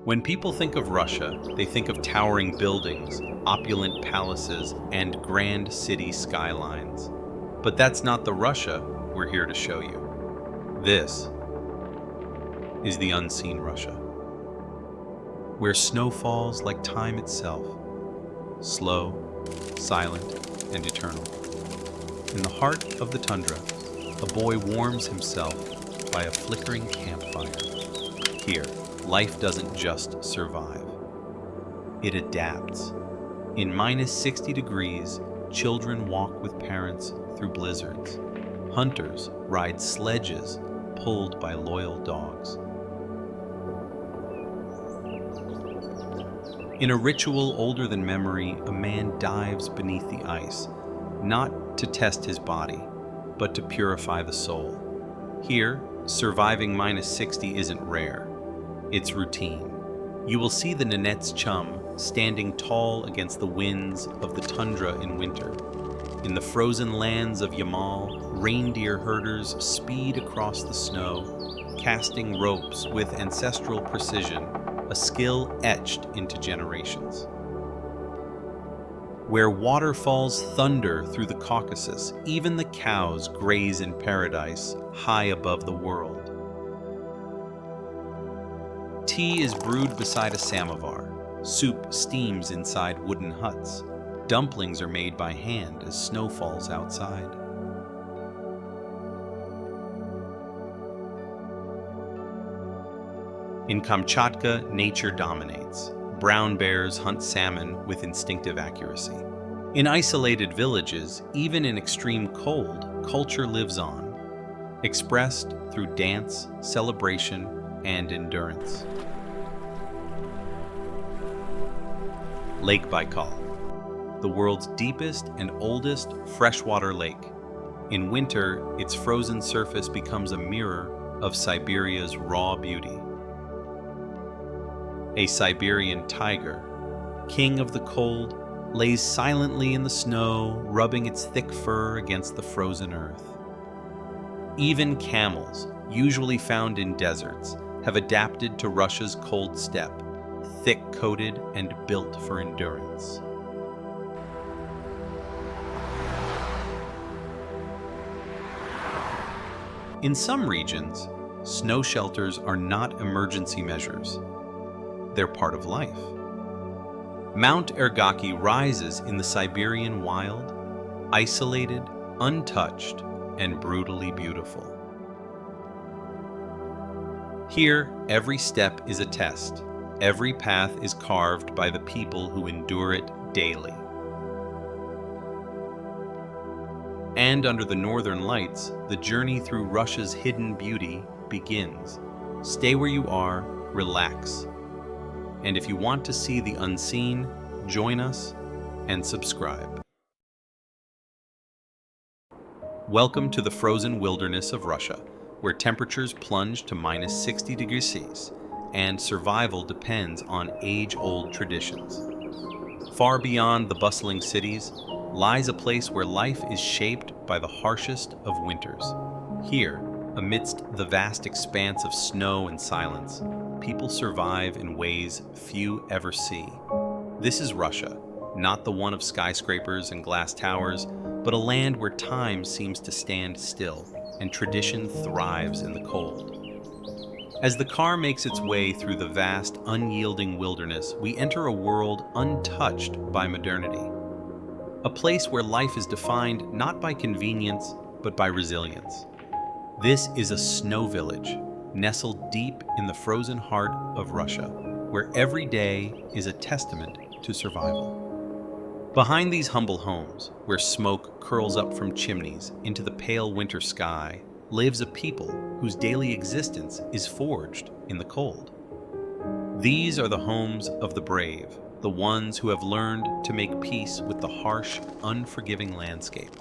When people think of Russia, they think of towering buildings, opulent palaces, and grand city skylines. But that's not the Russia we're here to show you. This is the unseen Russia, where snow falls like time itself, slow, silent, and eternal. In the heart of the tundra, a boy warms himself by a flickering campfire. Here, life doesn't just survive. It adapts. In -60 degrees, children walk with parents through blizzards. Hunters ride sledges pulled by loyal dogs. In a ritual older than memory, a man dives beneath the ice, not to test his body, but to purify the soul. Here, surviving -60 isn't rare. It's routine. You will see the Nenets chum standing tall against the winds of the tundra in winter. In the frozen lands of Yamal, reindeer herders speed across the snow, casting ropes with ancestral precision, a skill etched into generations. Where waterfalls thunder through the Caucasus, even the cows graze in paradise high above the world. Tea is brewed beside a samovar. Soup steams inside wooden huts. Dumplings are made by hand as snow falls outside. In Kamchatka, nature dominates. Brown bears hunt salmon with instinctive accuracy. In isolated villages, even in extreme cold, culture lives on, expressed through dance, celebration, and endurance. Lake Baikal, the world's deepest and oldest freshwater lake. In winter, its frozen surface becomes a mirror of Siberia's raw beauty. A Siberian tiger, king of the cold, lays silently in the snow, rubbing its thick fur against the frozen earth. Even camels, usually found in deserts, have adapted to Russia's cold steppe, thick-coated and built for endurance. In some regions, snow shelters are not emergency measures. They're part of life. Mount Irkutsk rises in the Siberian wild, isolated, untouched, and brutally beautiful. Here, every step is a test. Every path is carved by the people who endure it daily. And under the northern lights, the journey through Russia's hidden beauty begins. Stay where you are, relax. And if you want to see the unseen, join us and subscribe. Welcome to the frozen wilderness of Russia, where temperatures plunge to -60 degrees Celsius, and survival depends on age-old traditions. Far beyond the bustling cities lies a place where life is shaped by the harshest of winters. Here, amidst the vast expanse of snow and silence, people survive in ways few ever see. This is Russia, not the one of skyscrapers and glass towers, but a land where time seems to stand still and tradition thrives in the cold. As the car makes its way through the vast, unyielding wilderness, we enter a world untouched by modernity. A place where life is defined not by convenience, but by resilience. This is a snow village, nestled deep in the frozen heart of Russia, where every day is a testament to survival. Behind these humble homes, where smoke curls up from chimneys into the pale winter sky, lives a people whose daily existence is forged in the cold. These are the homes of the brave, the ones who have learned to make peace with the harsh, unforgiving landscape.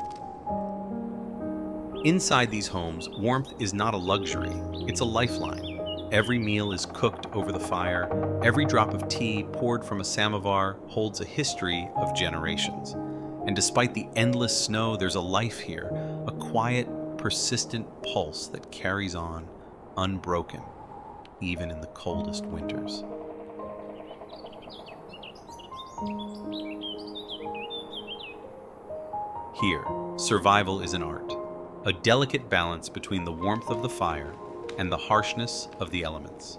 Inside these homes, warmth is not a luxury, it's a lifeline. Every meal is cooked over the fire, every drop of tea poured from a samovar holds a history of generations. And despite the endless snow, there's a life here, a quiet, persistent pulse that carries on, unbroken, even in the coldest winters. Here, survival is an art, a delicate balance between the warmth of the fire and the harshness of the elements.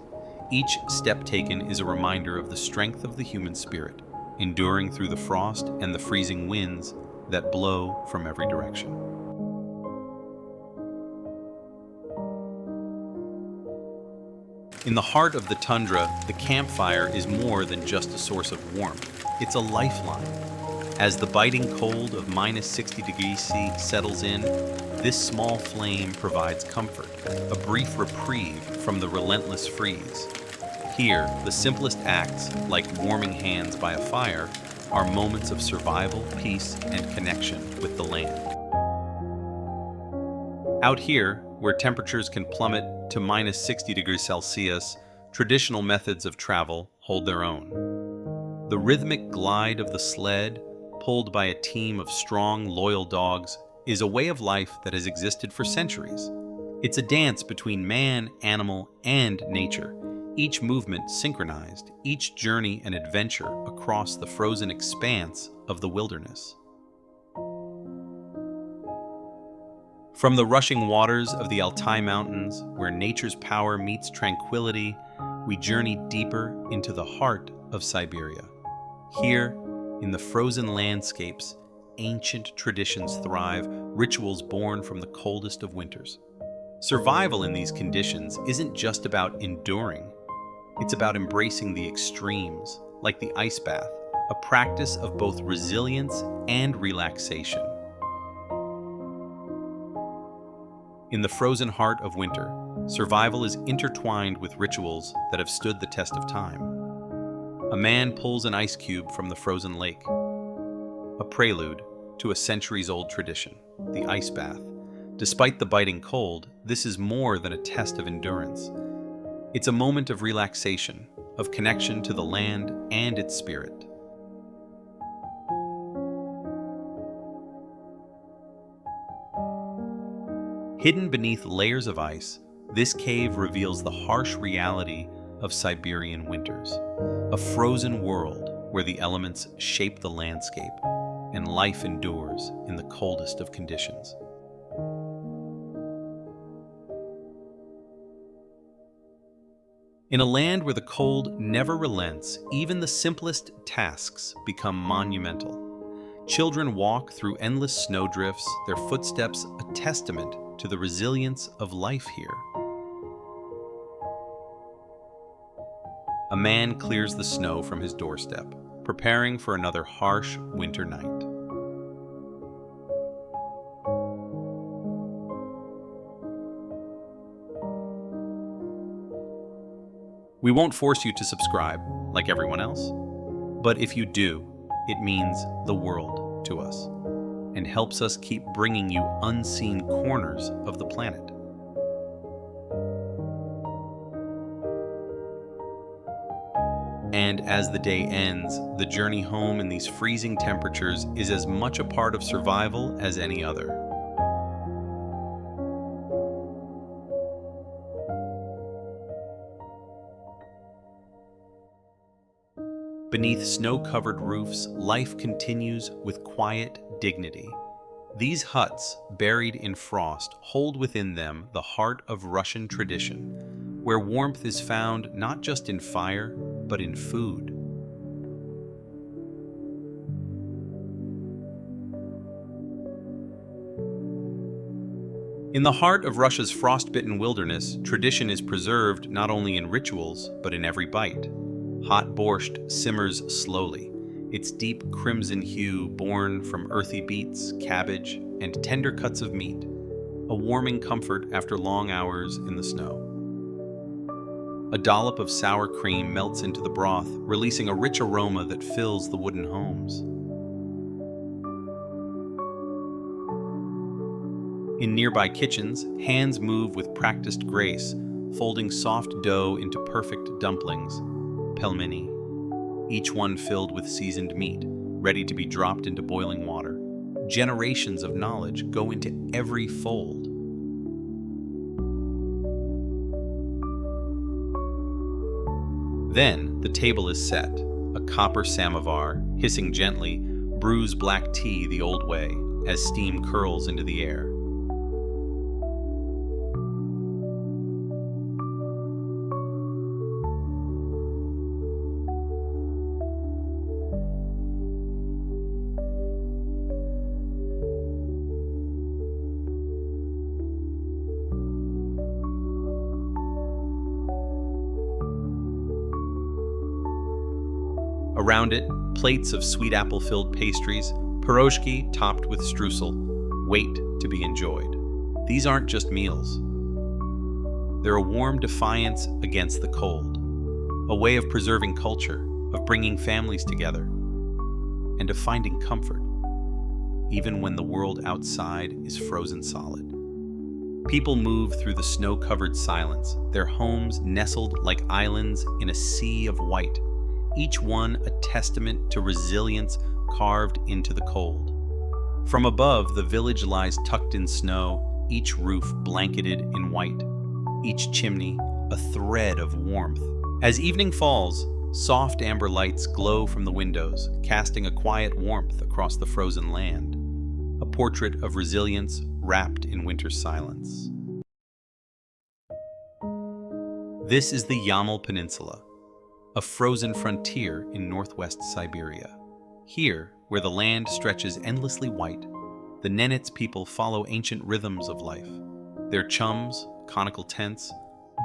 Each step taken is a reminder of the strength of the human spirit, enduring through the frost and the freezing winds that blow from every direction. In the heart of the tundra, the campfire is more than just a source of warmth. It's a lifeline. As the biting cold of -60 degrees C settles in, this small flame provides comfort, a brief reprieve from the relentless freeze. Here, the simplest acts, like warming hands by a fire, are moments of survival, peace, and connection with the land. Out here, where temperatures can plummet to -60 degrees Celsius, traditional methods of travel hold their own. The rhythmic glide of the sled, pulled by a team of strong, loyal dogs, is a way of life that has existed for centuries. It's a dance between man, animal, and nature, each movement synchronized, each journey an adventure across the frozen expanse of the wilderness. From the rushing waters of the Altai Mountains, where nature's power meets tranquility, we journey deeper into the heart of Siberia. Here, in the frozen landscapes, ancient traditions thrive, rituals born from the coldest of winters. Survival in these conditions isn't just about enduring. It's about embracing the extremes, like the ice bath, a practice of both resilience and relaxation. In the frozen heart of winter, survival is intertwined with rituals that have stood the test of time. A man pulls an ice cube from the frozen lake, a prelude to a centuries-old tradition, the ice bath. Despite the biting cold, this is more than a test of endurance. It's a moment of relaxation, of connection to the land and its spirit. Hidden beneath layers of ice, this cave reveals the harsh reality of Siberian winters, a frozen world where the elements shape the landscape and life endures in the coldest of conditions. In a land where the cold never relents, even the simplest tasks become monumental. Children walk through endless snowdrifts, their footsteps a testament to the resilience of life here. A man clears the snow from his doorstep, preparing for another harsh winter night. We won't force you to subscribe, like everyone else, but if you do, it means the world to us and helps us keep bringing you unseen corners of the planet. And as the day ends, the journey home in these freezing temperatures is as much a part of survival as any other. Beneath snow-covered roofs, life continues with quiet dignity. These huts, buried in frost, hold within them the heart of Russian tradition, where warmth is found not just in fire, but in food. In the heart of Russia's frost-bitten wilderness, tradition is preserved not only in rituals, but in every bite. Hot borscht simmers slowly, its deep crimson hue born from earthy beets, cabbage, and tender cuts of meat, a warming comfort after long hours in the snow. A dollop of sour cream melts into the broth, releasing a rich aroma that fills the wooden homes. In nearby kitchens, hands move with practiced grace, folding soft dough into perfect dumplings, pelmeni, each one filled with seasoned meat, ready to be dropped into boiling water. Generations of knowledge go into every fold. Then, the table is set. A copper samovar, hissing gently, brews black tea the old way as steam curls into the air. Around it, plates of sweet apple-filled pastries, pierogi topped with streusel, wait to be enjoyed. These aren't just meals. They're a warm defiance against the cold, a way of preserving culture, of bringing families together, and of finding comfort, even when the world outside is frozen solid. People move through the snow-covered silence, their homes nestled like islands in a sea of white, each one a testament to resilience carved into the cold. From above, the village lies tucked in snow, each roof blanketed in white, each chimney a thread of warmth. As evening falls, soft amber lights glow from the windows, casting a quiet warmth across the frozen land, a portrait of resilience wrapped in winter's silence. This is the Yamal Peninsula, a frozen frontier in northwest Siberia. Here, where the land stretches endlessly white, the Nenets people follow ancient rhythms of life. Their chums, conical tents,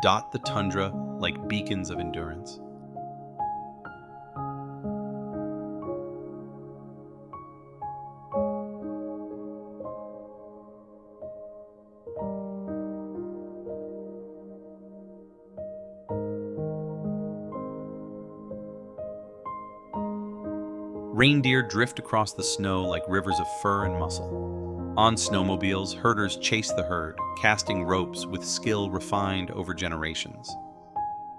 dot the tundra like beacons of endurance. Reindeer drift across the snow like rivers of fur and muscle. On snowmobiles, herders chase the herd, casting ropes with skill refined over generations.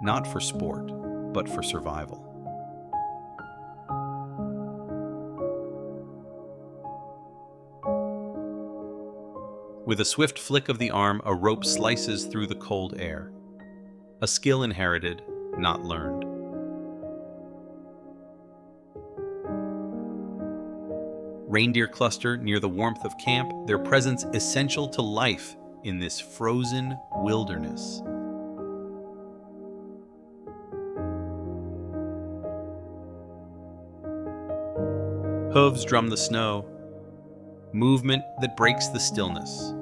Not for sport, but for survival. With a swift flick of the arm, a rope slices through the cold air. A skill inherited, not learned. Reindeer cluster near the warmth of camp, their presence essential to life in this frozen wilderness. Hooves drum the snow, movement that breaks the stillness,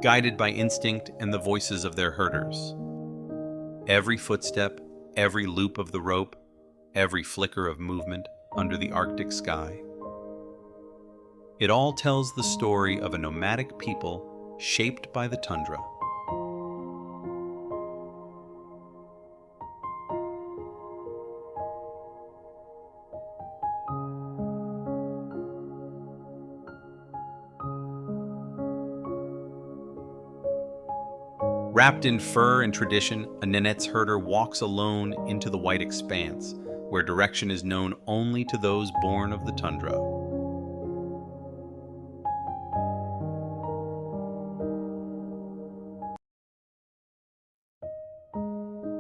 guided by instinct and the voices of their herders. Every footstep, every loop of the rope, every flicker of movement under the Arctic sky. It all tells the story of a nomadic people shaped by the tundra. Wrapped in fur and tradition, a Nenets herder walks alone into the white expanse, where direction is known only to those born of the tundra.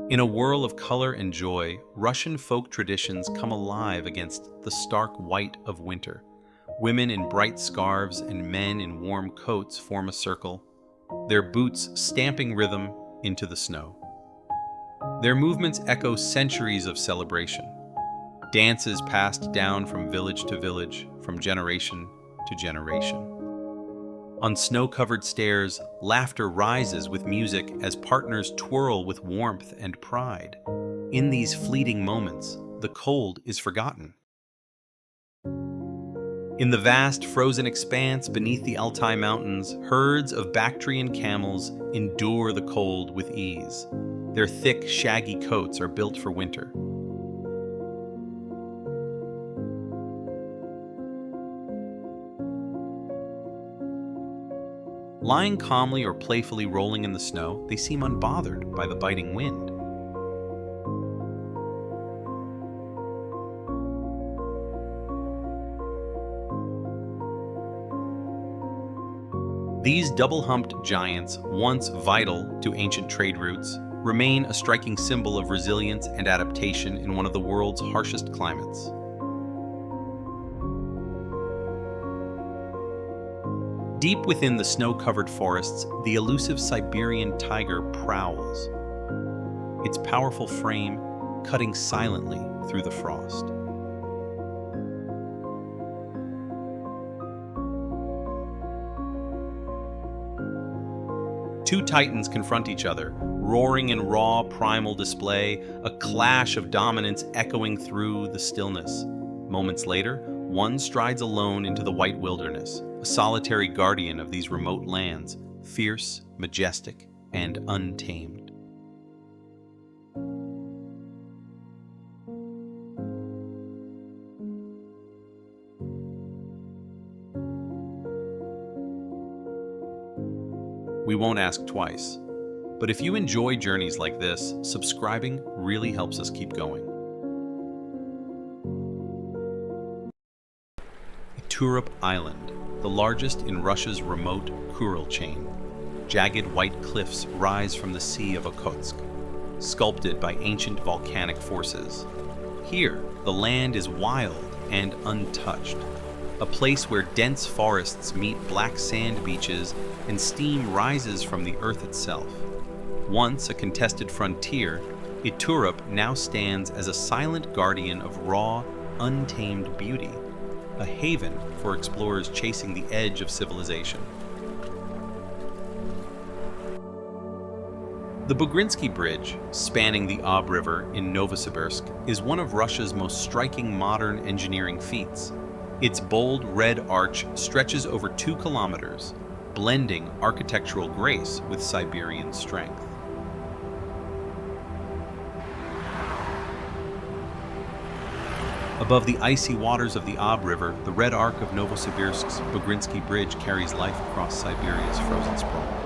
In a whirl of color and joy, Russian folk traditions come alive against the stark white of winter. Women in bright scarves and men in warm coats form a circle, their boots stamping rhythm into the snow. Their movements echo centuries of celebration, dances passed down from village to village, from generation to generation. On snow-covered stairs, laughter rises with music as partners twirl with warmth and pride. In these fleeting moments, the cold is forgotten. In the vast frozen expanse beneath the Altai Mountains, herds of Bactrian camels endure the cold with ease. Their thick, shaggy coats are built for winter. Lying calmly or playfully rolling in the snow, they seem unbothered by the biting wind. These double-humped giants, once vital to ancient trade routes, remain a striking symbol of resilience and adaptation in one of the world's harshest climates. Deep within the snow-covered forests, the elusive Siberian tiger prowls, its powerful frame cutting silently through the frost. Two titans confront each other, roaring in raw primal display, a clash of dominance echoing through the stillness. Moments later, one strides alone into the white wilderness, a solitary guardian of these remote lands, fierce, majestic, and untamed. We won't ask twice, but if you enjoy journeys like this, subscribing really helps us keep going. Irkutsk Island, the largest in Russia's remote Kural chain. Jagged white cliffs rise from the Sea of Irkutsk, sculpted by ancient volcanic forces. Here, the land is wild and untouched, a place where dense forests meet black sand beaches and steam rises from the earth itself. Once a contested frontier, Irkutsk now stands as a silent guardian of raw, untamed beauty, a haven for explorers chasing the edge of civilization. The Bugrinsky Bridge, spanning the Ob River in Novosibirsk, is one of Russia's most striking modern engineering feats. Its bold red arch stretches over 2 kilometers, blending architectural grace with Siberian strength. Above the icy waters of the Ob River, the red arc of Novosibirsk's Bugrinsky Bridge carries life across Siberia's frozen sprawl.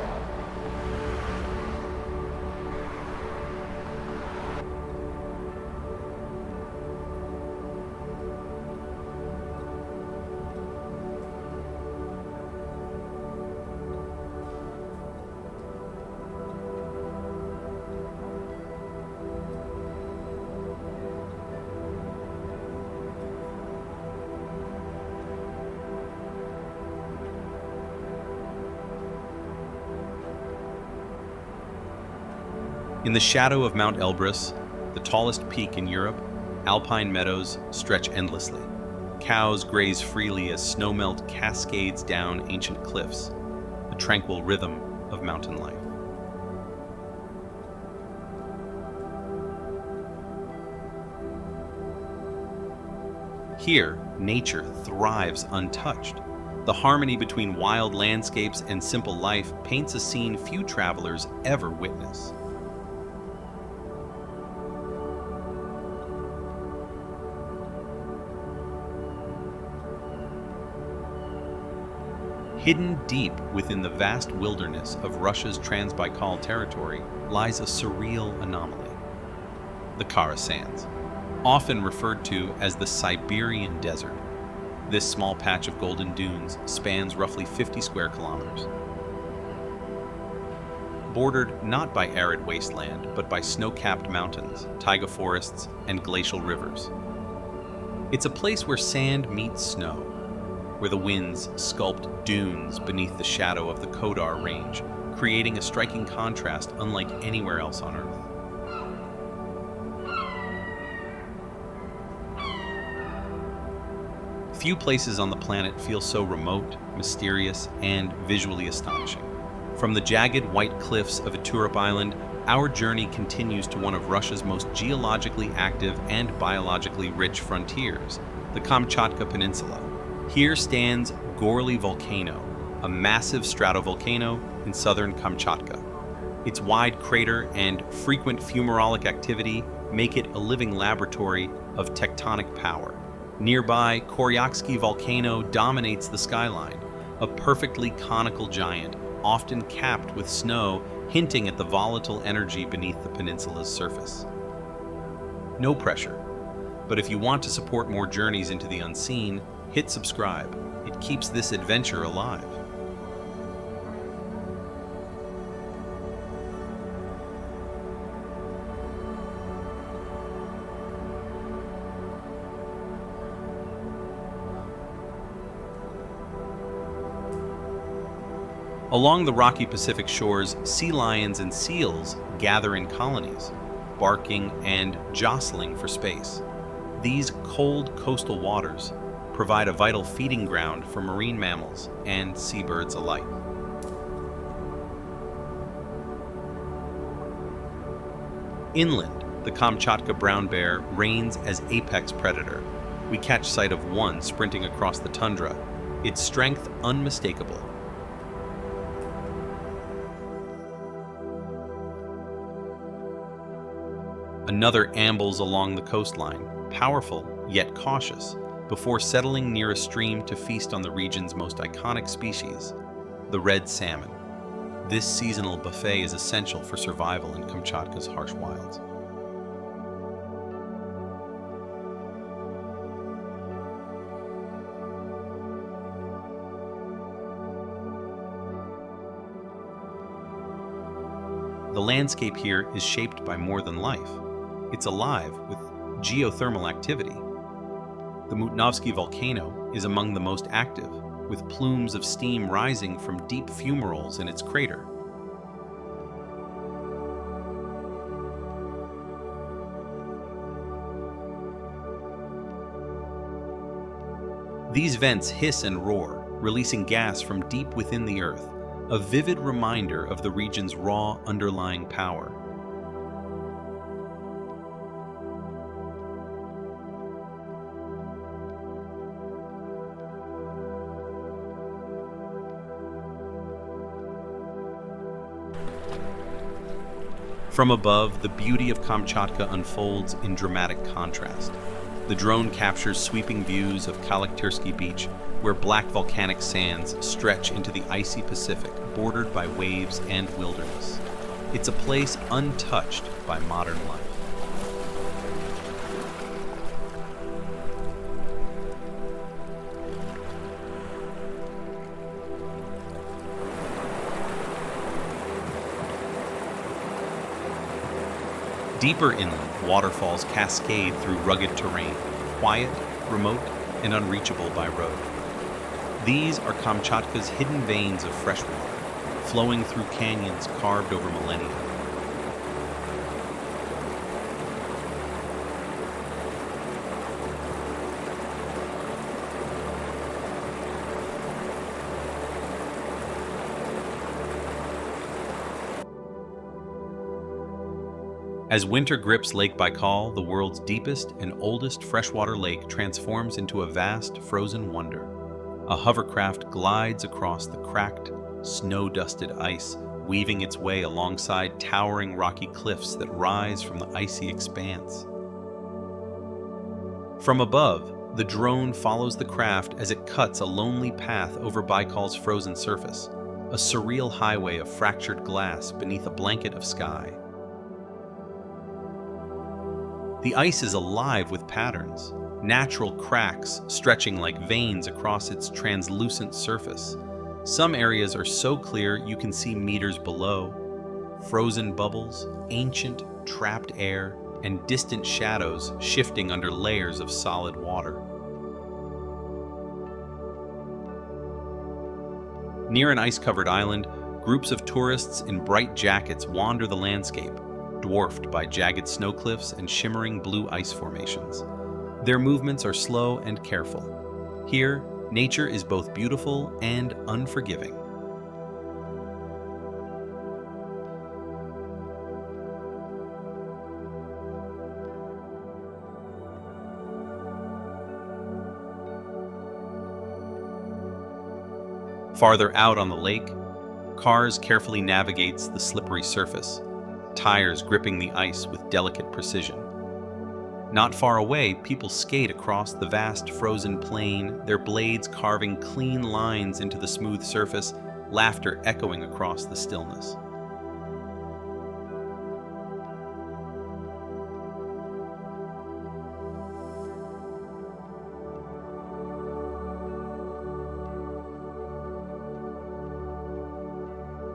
In the shadow of Mount Elbrus, the tallest peak in Europe, alpine meadows stretch endlessly. Cows graze freely as snowmelt cascades down ancient cliffs, a tranquil rhythm of mountain life. Here, nature thrives untouched. The harmony between wild landscapes and simple life paints a scene few travelers ever witness. Hidden deep within the vast wilderness of Russia's Transbaikal territory lies a surreal anomaly: the Kara Sands, often referred to as the Siberian Desert. This small patch of golden dunes spans roughly 50 square kilometers. Bordered not by arid wasteland, but by snow-capped mountains, taiga forests, and glacial rivers. It's a place where sand meets snow, where the winds sculpt dunes beneath the shadow of the Kodar Range, creating a striking contrast unlike anywhere else on Earth. Few places on the planet feel so remote, mysterious, and visually astonishing. From the jagged white cliffs of Irkutsk Island, our journey continues to one of Russia's most geologically active and biologically rich frontiers, the Kamchatka Peninsula. Here stands Gorly Volcano, a massive stratovolcano in southern Kamchatka. Its wide crater and frequent fumarolic activity make it a living laboratory of tectonic power. Nearby, Koryaksky Volcano dominates the skyline, a perfectly conical giant, often capped with snow, hinting at the volatile energy beneath the peninsula's surface. No pressure, but if you want to support more journeys into the unseen, hit subscribe. It keeps this adventure alive. Along the rocky Pacific shores, sea lions and seals gather in colonies, barking and jostling for space. These cold coastal waters provide a vital feeding ground for marine mammals and seabirds alike. Inland, the Kamchatka brown bear reigns as apex predator. We catch sight of one sprinting across the tundra, its strength unmistakable. Another ambles along the coastline, powerful yet cautious, before settling near a stream to feast on the region's most iconic species, the red salmon. This seasonal buffet is essential for survival in Kamchatka's harsh wilds. The landscape here is shaped by more than life. It's alive with geothermal activity. The Murmansk volcano is among the most active, with plumes of steam rising from deep fumaroles in its crater. These vents hiss and roar, releasing gas from deep within the earth, a vivid reminder of the region's raw underlying power. From above, the beauty of Kamchatka unfolds in dramatic contrast. The drone captures sweeping views of Kalaktersky Beach, where black volcanic sands stretch into the icy Pacific, bordered by waves and wilderness. It's a place untouched by modern life. Deeper inland, waterfalls cascade through rugged terrain, quiet, remote, and unreachable by road. These are Kamchatka's hidden veins of fresh water, flowing through canyons carved over millennia. As winter grips Lake Baikal, the world's deepest and oldest freshwater lake transforms into a vast frozen wonder. A hovercraft glides across the cracked, snow-dusted ice, weaving its way alongside towering rocky cliffs that rise from the icy expanse. From above, the drone follows the craft as it cuts a lonely path over Baikal's frozen surface, a surreal highway of fractured glass beneath a blanket of sky. The ice is alive with patterns, natural cracks stretching like veins across its translucent surface. Some areas are so clear you can see meters below. Frozen bubbles, ancient, trapped air, and distant shadows shifting under layers of solid water. Near an ice-covered island, groups of tourists in bright jackets wander the landscape, dwarfed by jagged snow cliffs and shimmering blue ice formations. Their movements are slow and careful. Here, nature is both beautiful and unforgiving. Farther out on the lake, cars carefully navigates the slippery surface, tires gripping the ice with delicate precision. Not far away, people skate across the vast frozen plain, their blades carving clean lines into the smooth surface, laughter echoing across the stillness.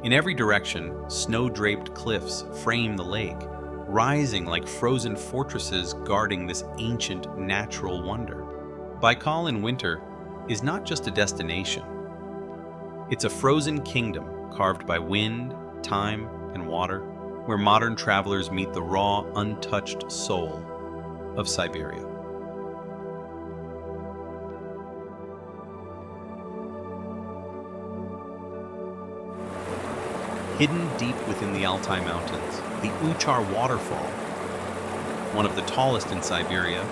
In every direction, snow-draped cliffs frame the lake, rising like frozen fortresses guarding this ancient natural wonder. Baikal in winter is not just a destination. It's a frozen kingdom carved by wind, time, and water, where modern travelers meet the raw, untouched soul of Siberia. Hidden deep within the Altai Mountains, the Uchar waterfall, one of the tallest in Siberia,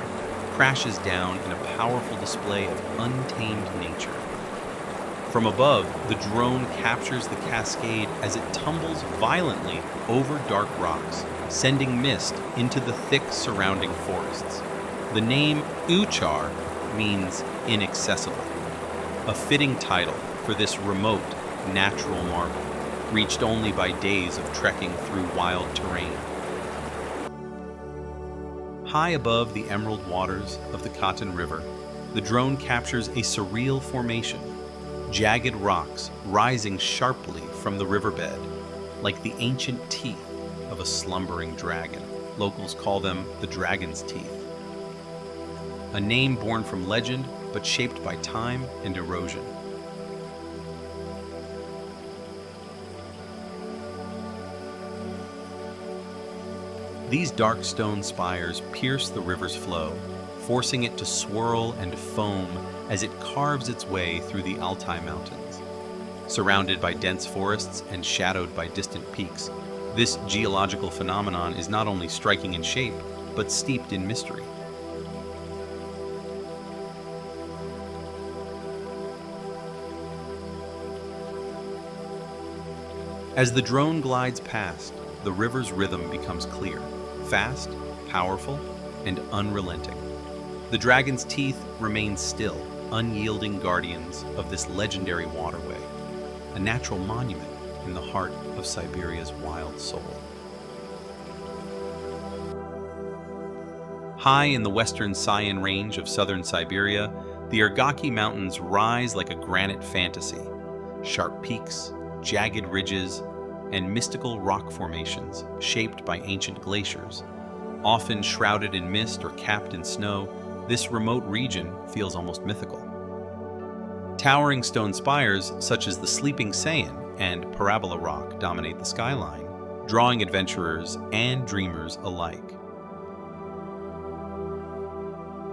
crashes down in a powerful display of untamed nature. From above, the drone captures the cascade as it tumbles violently over dark rocks, sending mist into the thick surrounding forests. The name Uchar means inaccessible, a fitting title for this remote, natural marvel, reached only by days of trekking through wild terrain. High above the emerald waters of the Katan River, the drone captures a surreal formation, jagged rocks rising sharply from the riverbed, like the ancient teeth of a slumbering dragon. Locals call them the dragon's teeth. A name born from legend, but shaped by time and erosion. These dark stone spires pierce the river's flow, forcing it to swirl and foam as it carves its way through the Altai Mountains. Surrounded by dense forests and shadowed by distant peaks, this geological phenomenon is not only striking in shape, but steeped in mystery. As the drone glides past, the river's rhythm becomes clear, fast, powerful, and unrelenting. The dragon's teeth remain still, unyielding guardians of this legendary waterway, a natural monument in the heart of Siberia's wild soul. High in the western Sayan range of southern Siberia, the Irkutsk Mountains rise like a granite fantasy. Sharp peaks, jagged ridges, and mystical rock formations shaped by ancient glaciers. Often shrouded in mist or capped in snow, this remote region feels almost mythical. Towering stone spires such as the Sleeping Sayan and Parabola Rock dominate the skyline, drawing adventurers and dreamers alike.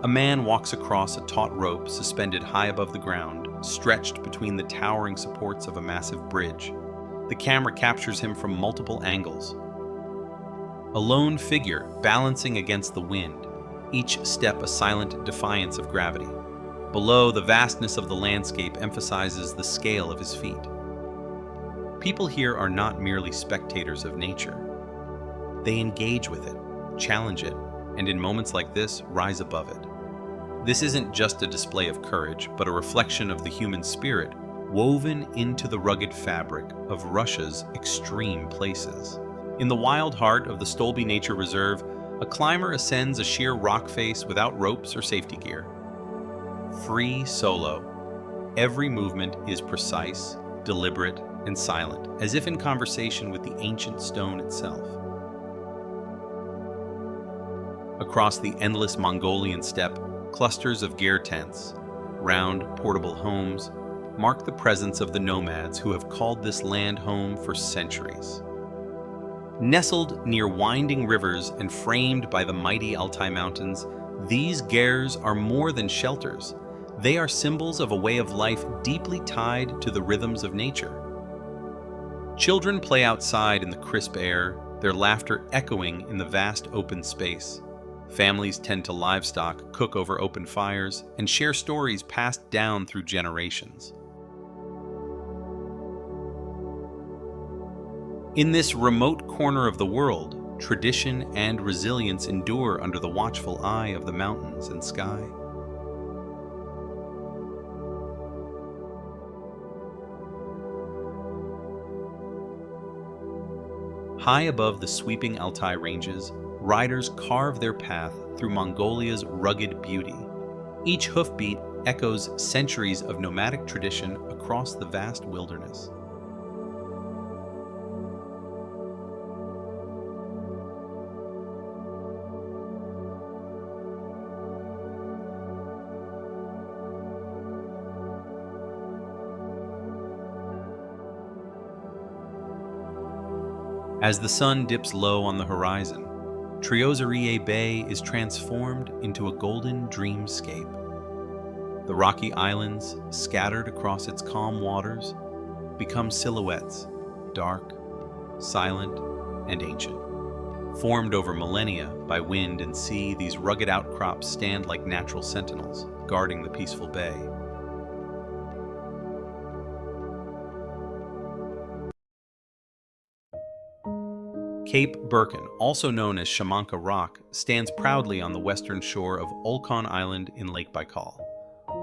A man walks across a taut rope suspended high above the ground, stretched between the towering supports of a massive bridge. The camera captures him from multiple angles. A lone figure balancing against the wind, each step a silent defiance of gravity. Below, the vastness of the landscape emphasizes the scale of his feat. People here are not merely spectators of nature. They engage with it, challenge it, and in moments like this, rise above it. This isn't just a display of courage, but a reflection of the human spirit woven into the rugged fabric of Russia's extreme places. In the wild heart of the Stolby Nature Reserve, a climber ascends a sheer rock face without ropes or safety gear. Free solo, every movement is precise, deliberate, and silent, as if in conversation with the ancient stone itself. Across the endless Mongolian steppe, clusters of ger tents, round, portable homes, mark the presence of the nomads who have called this land home for centuries. Nestled near winding rivers and framed by the mighty Altai Mountains, these gers are more than shelters. They are symbols of a way of life deeply tied to the rhythms of nature. Children play outside in the crisp air, their laughter echoing in the vast open space. Families tend to livestock, cook over open fires, and share stories passed down through generations. In this remote corner of the world, tradition and resilience endure under the watchful eye of the mountains and sky. High above the sweeping Altai ranges, riders carve their path through Mongolia's rugged beauty. Each hoofbeat echoes centuries of nomadic tradition across the vast wilderness. As the sun dips low on the horizon, Triozerie Bay is transformed into a golden dreamscape. The rocky islands, scattered across its calm waters, become silhouettes, dark, silent, and ancient. Formed over millennia by wind and sea, these rugged outcrops stand like natural sentinels, guarding the peaceful bay. Cape Birken, also known as Shamanka Rock, stands proudly on the western shore of Olkhon Island in Lake Baikal.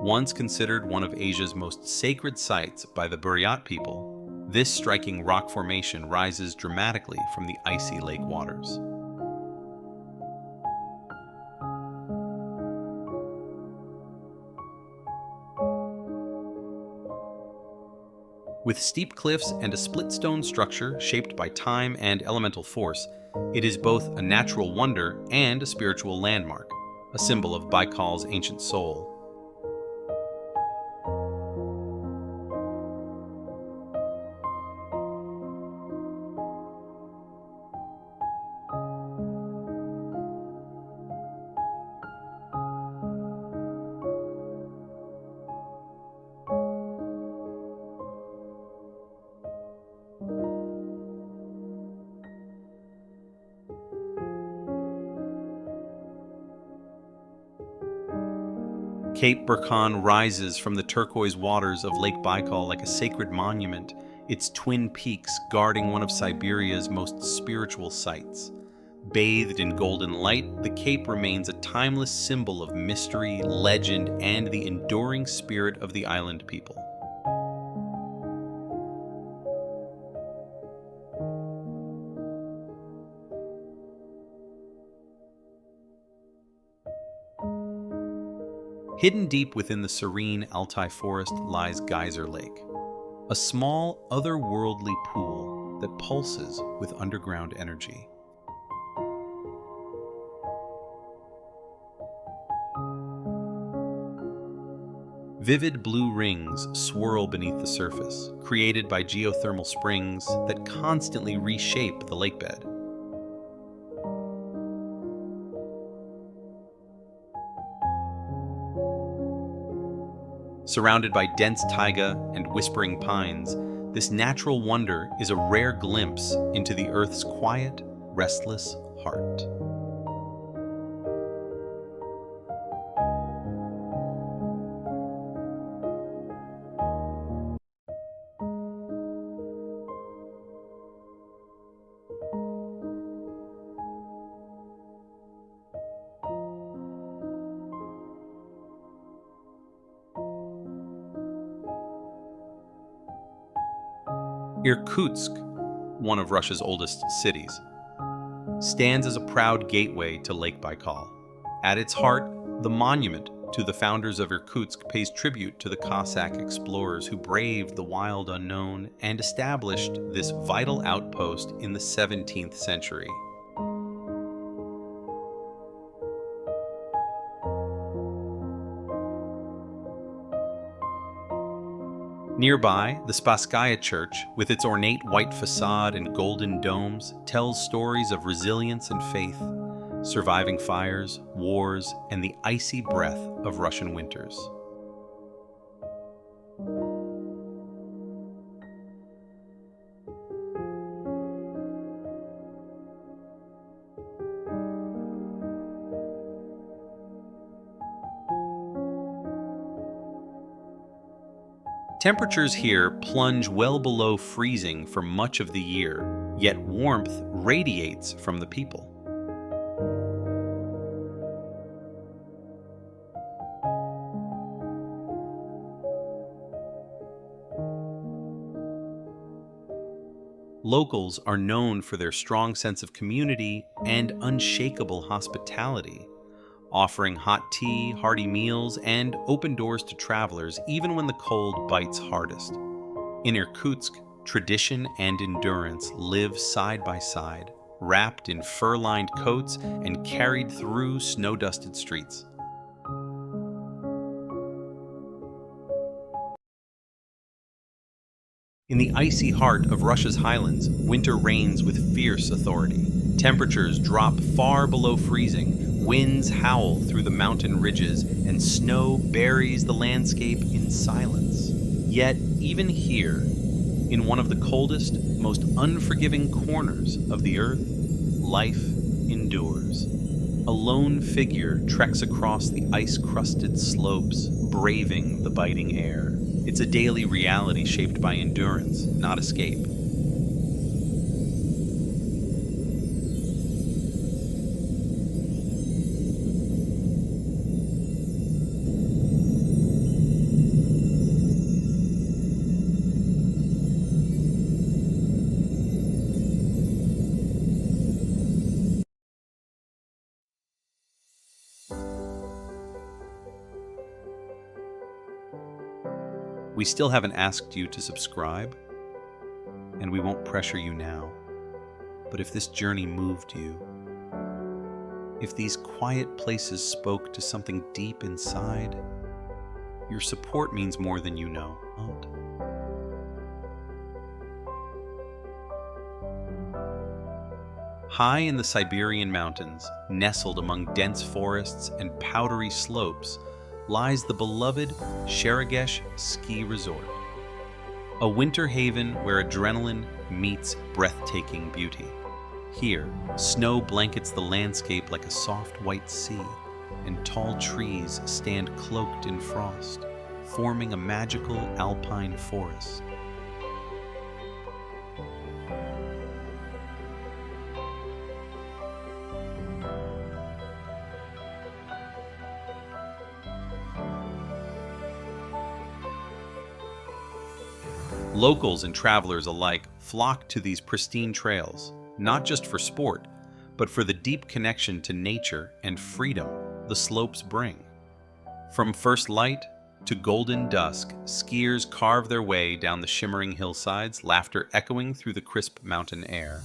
Once considered one of Asia's most sacred sites by the Buryat people, this striking rock formation rises dramatically from the icy lake waters. With steep cliffs and a split stone structure shaped by time and elemental force, it is both a natural wonder and a spiritual landmark, a symbol of Baikal's ancient soul. Cape Birken rises from the turquoise waters of Lake Baikal like a sacred monument, its twin peaks guarding one of Siberia's most spiritual sites. Bathed in golden light, the cape remains a timeless symbol of mystery, legend, and the enduring spirit of the island people. Hidden deep within the serene Altai forest lies Geyser Lake, a small, otherworldly pool that pulses with underground energy. Vivid blue rings swirl beneath the surface, created by geothermal springs that constantly reshape the lakebed. Surrounded by dense taiga and whispering pines, this natural wonder is a rare glimpse into the Earth's quiet, restless heart. Irkutsk, one of Russia's oldest cities, stands as a proud gateway to Lake Baikal. At its heart, the monument to the founders of Irkutsk pays tribute to the Cossack explorers who braved the wild unknown and established this vital outpost in the 17th century. Nearby, the Spasskaya Church, with its ornate white facade and golden domes, tells stories of resilience and faith, surviving fires, wars, and the icy breath of Russian winters. Temperatures here plunge well below freezing for much of the year, yet warmth radiates from the people. Locals are known for their strong sense of community and unshakable hospitality, offering hot tea, hearty meals, and open doors to travelers even when the cold bites hardest. In Irkutsk, tradition and endurance live side by side, wrapped in fur-lined coats and carried through snow-dusted streets. In the icy heart of Russia's highlands, winter reigns with fierce authority. Temperatures drop far below freezing, winds howl through the mountain ridges, and snow buries the landscape in silence. Yet, even here, in one of the coldest, most unforgiving corners of the earth, life endures. A lone figure treks across the ice-crusted slopes, braving the biting air. It's a daily reality shaped by endurance, not escape. We still haven't asked you to subscribe, and we won't pressure you now. But if this journey moved you, if these quiet places spoke to something deep inside, your support means more than you know. High in the Siberian mountains, nestled among dense forests and powdery slopes, lies the beloved Sheregesh ski resort, a winter haven where adrenaline meets breathtaking beauty. Here, snow blankets the landscape like a soft white sea, and tall trees stand cloaked in frost, forming a magical alpine forest. Locals and travelers alike flock to these pristine trails, not just for sport, but for the deep connection to nature and freedom the slopes bring. From first light to golden dusk, skiers carve their way down the shimmering hillsides, laughter echoing through the crisp mountain air.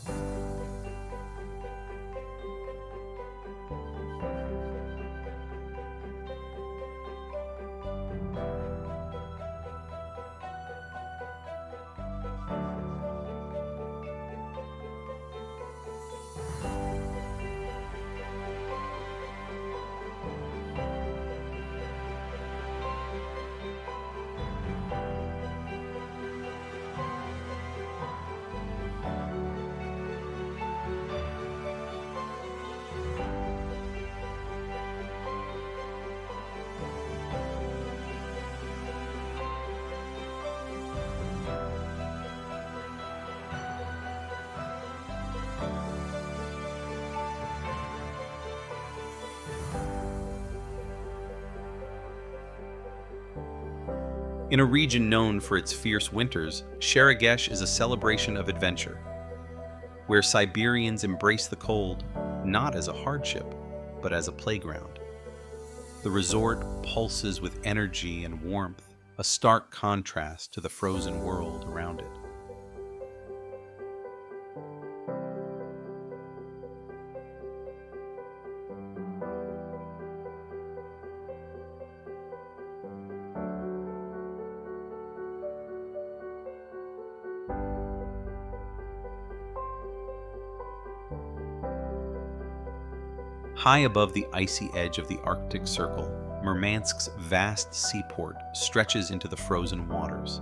In a region known for its fierce winters, Sheregesh is a celebration of adventure, where Siberians embrace the cold not as a hardship, but as a playground. The resort pulses with energy and warmth, a stark contrast to the frozen world around it. High above the icy edge of the Arctic Circle, Murmansk's vast seaport stretches into the frozen waters,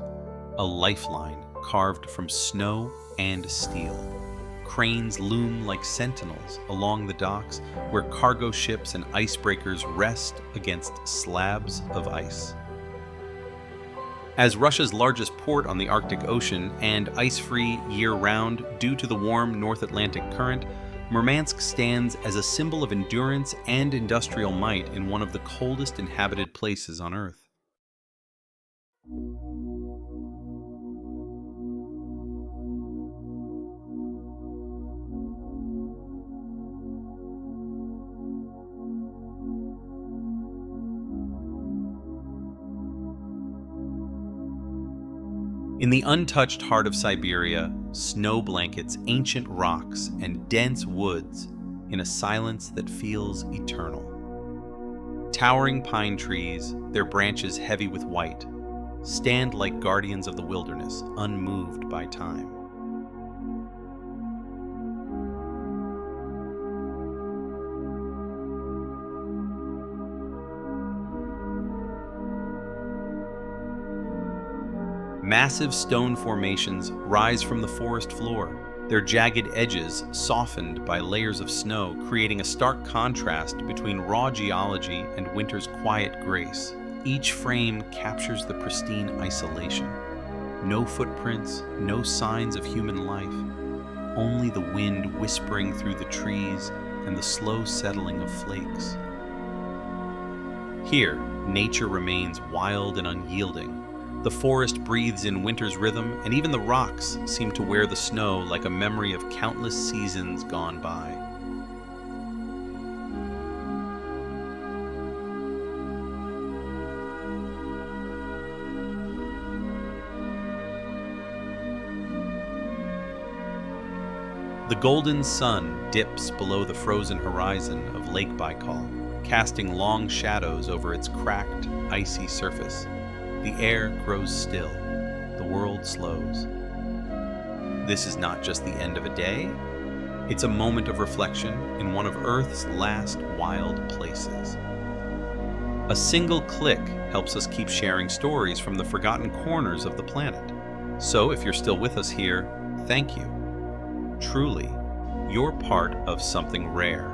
a lifeline carved from snow and steel. Cranes loom like sentinels along the docks where cargo ships and icebreakers rest against slabs of ice. As Russia's largest port on the Arctic Ocean and ice-free year-round due to the warm North Atlantic current, Murmansk stands as a symbol of endurance and industrial might in one of the coldest inhabited places on Earth. In the untouched heart of Siberia, snow blankets ancient rocks and dense woods in a silence that feels eternal. Towering pine trees, their branches heavy with white, stand like guardians of the wilderness, unmoved by time. Massive stone formations rise from the forest floor, their jagged edges softened by layers of snow, creating a stark contrast between raw geology and winter's quiet grace. Each frame captures the pristine isolation. No footprints, no signs of human life, only the wind whispering through the trees and the slow settling of flakes. Here, nature remains wild and unyielding. The forest breathes in winter's rhythm, and even the rocks seem to wear the snow like a memory of countless seasons gone by. The golden sun dips below the frozen horizon of Lake Baikal, casting long shadows over its cracked, icy surface. The air grows still. The world slows. This is not just the end of a day. It's a moment of reflection in one of Earth's last wild places. A single click helps us keep sharing stories from the forgotten corners of the planet. So if you're still with us here, thank you. Truly, you're part of something rare.